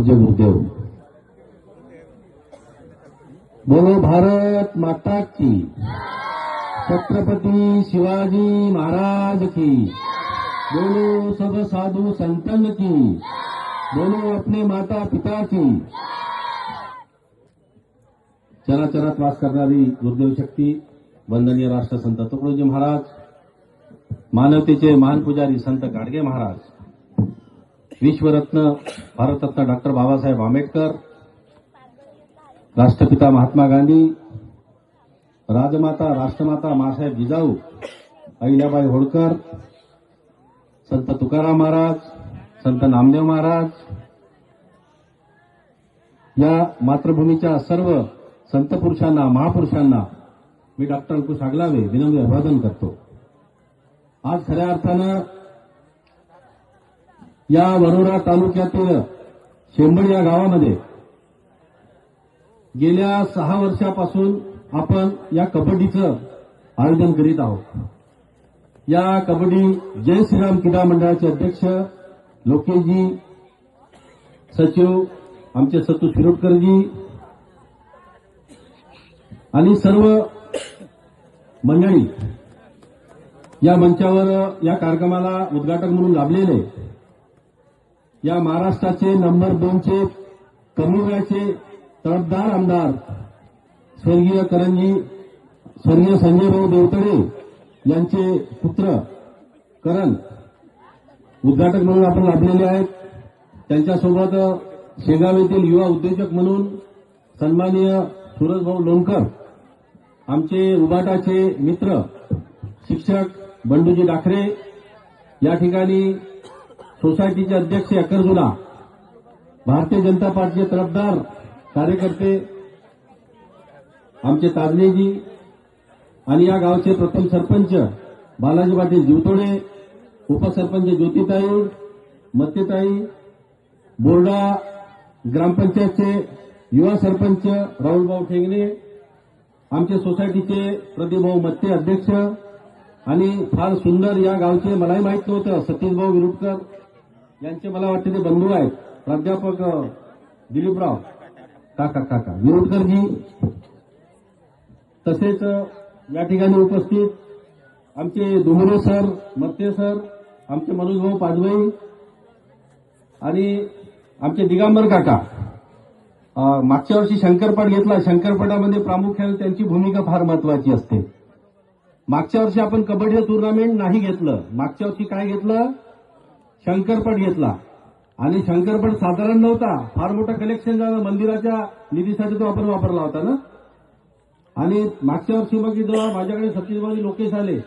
पूज्य गुरुदेव। बोलो भारत माता की, छत्रपति शिवाजी महाराज की, बोलो सब साधु संतन की, बोलो अपने माता पिता की। चराचरात वास करणारी गुरुदेव शक्ती वंदनीय राष्ट्रसंत तुकडोजी महाराज, मानवतेचे महान पुजारी संत गाडगे महाराज, विश्वरत्न भारतरत्न डॉक्टर बाबासाहेब आंबेडकर, राष्ट्रपिता महात्मा गांधी, राजमाता राष्ट्रमाता मासाहेब जिजाऊ, अहिल्याबाई होळकर, संत तुकाराम महाराज, संत नामदेव महाराज, या मातृभूमीच्या सर्व संत पुरुषांना महापुरुषांना मी डॉक्टर अंकुश आगलावे विनम्र अभिवादन करतो। आज खऱ्या अर्थानं या वरोरा तालुक्यातील शेंबड या गावामध्ये गेल्या 6 वर्षापासून आपण या कबड्डीचं आयोजन करीत आहोत। या कबड्डी जय श्रीराम क्रीडा मंडळाचे अध्यक्ष लोकेशजी, सचिव आमचे सतू शिरोडकरजी आणि सर्व मंडळी या मंचावर या कार्यक्रमाला उद्घाटक म्हणून लाभलेले या महाराष्ट्राचे नंबर 2चे कमी वयाचे तडफदार आमदार स्वर्गीय करंजी, स्वर्गीय संजयभाऊ देवतडे यांचे पुत्र करण उद्घाटक म्हणून आपण लाभलेले आहेत। त्यांच्यासोबत शेगाव येथील युवा उद्योजक म्हणून सन्माननीय सूरजभाऊ लोणकर, आमचे उबाटाचे मित्र शिक्षक बंडूजी डाखरे, या ठिकाणी सोसायटीचे अध्यक्ष अकरजुना, भारतीय जनता पार्टीचे तरफदार कार्यकर्ते आमचे ताजलेजी आणि या गावचे प्रथम सरपंच बालाजी पाटील जीवतोडे, उपसरपंच ज्योतिताई मत्तेताई, बोर्डा ग्रामपंचायतचे युवा सरपंच राहुलभाऊ ठेंगणे, आमचे सोसायटीचे प्रदीपभाऊ मत्ते अध्यक्ष आणि फार सुंदर या गावचे मलाही माहित नव्हतं सतीशभाऊ विरुडकर यांचे मला वाटते ते बंधू आहेत प्राध्यापक दिलीपराव काका विरुडकरजी, तसेच या ठिकाणी उपस्थित आमचे दुमरे सर, मत्ते सर, आमचे मनोजभाऊ पाजवाई आणि आमचे दिगंबर काका। मागच्या वर्षी शंकरपट घेतला, शंकरपटामध्ये प्रामुख्याने त्यांची भूमिका फार महत्वाची असते। मागच्या वर्षी आपण कबड्डी टुर्नामेंट नाही घेतलं, मागच्या वर्षी काय घेतलं, शंकरपट घेतला आणि शंकरपट साधारण नव्हता, फार मोठं कलेक्शन झालं, मंदिराच्या निधीसाठी तो आपण वापरला होता ना। आणि मागच्या वर्षी मग इथं माझ्याकडे सतीशभाऊ लोकेश आले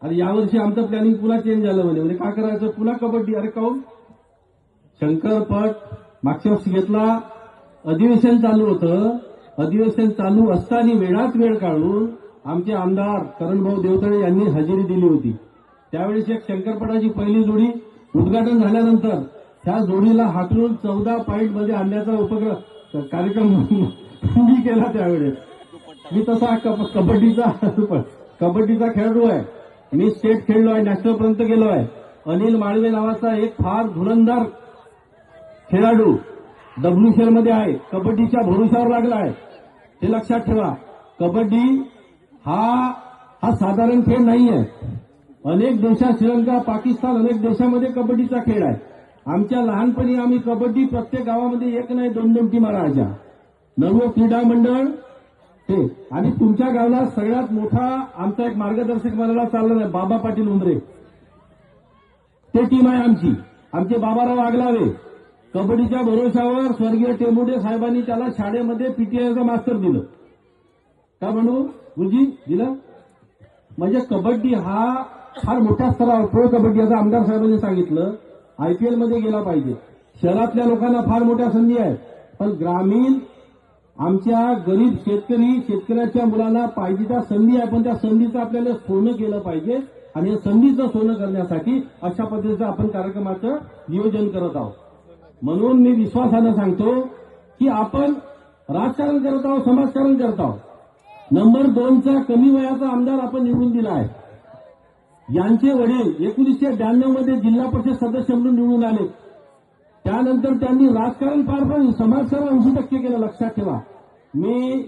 आणि यावर्षी आमचं प्लॅनिंग पुन्हा चेंज झालं, म्हणजे काय करायचं, पुन्हा कबड्डी। अरे काहून, शंकरपट मागच्या वर्षी घेतला, अधिवेशन चालू होतं, अधिवेशन चालू असताना वेळात वेळ काढून आमचे आमदार करणभाऊ देवतळे यांनी हजेरी दिली होती। त्यावेळेस एक शंकरपटाची पहिली जोडी उद्घाटन झाल्यानंतर त्या जोडीला हाकलून 14 पॉईंटमध्ये आणण्याचा उपक्रम कार्यक्रम मी केला। त्यावेळेस मी तसा कबड्डीचा खेळाडू आहे, मी स्टेट खेळलो आहे, नॅशनल पर्यंत गेलो आहे। अनिल माळवे नावाचा एक फार धुरंदार खेळाडू WCL मध्ये आहे, कबड्डीच्या भरोशावर लागला आहे। हे लक्षात ठेवा, कबड्डी हा साधारण खेळ नाही आहे। अनेक देशात, श्रीलंका, पाकिस्तान, अनेक देशामध्ये कबड्डीचा खेळ आहे। आमच्या लहानपणी आम्ही कबड्डी प्रत्येक गावामध्ये 1 नाही 2 टीमा राहायच्या, नवं क्रीडा मंडळ हे। आणि तुमच्या गावाला सगळ्यात मोठा आमचा एक मार्गदर्शक मंडळाला चालला आहे बाबा पाटील उमरे, ते टीम आहे आमची, आमचे बाबाराव आगलावे। कबड्डीच्या भरोशावर स्वर्गीय टेंबुडे साहेबांनी त्याला शाळेमध्ये पीटीआयचं मास्टर दिलं, का म्हणू गुरुजी दिलं, म्हणजे कबड्डी हा फार मोठ्या स्तरावर प्रो कबड्डी असं आमदार साहेबांनी सांगितलं, IPL मध्ये गेला पाहिजे। शहरातल्या लोकांना फार मोठ्या संधी आहेत, पण ग्रामीण आमच्या गरीब शेतकऱ्याच्या मुलांना पाहिजे त्या संधी आहे, पण त्या संधीचं आपल्याला सोनं केलं पाहिजे आणि या संधीचं सोनं करण्यासाठी अशा पद्धतीचं आपण कार्यक्रमाचं नियोजन करत आहोत। म्हणून मी विश्वासानं सांगतो की आपण राजकारण करत आहोत, समाजकारण करत आहोत। नंबर 2चा कमी वयाचा आमदार आपण निवडून दिला आहे। यांचे वडील 1992 मध्ये जिल्हा परिषद सदस्य म्हणून निवडून आले त्यानंतर त्यांनी राजकारण पार पाडून समाजसेवा 80% केलं. लक्षात ठेवा. मी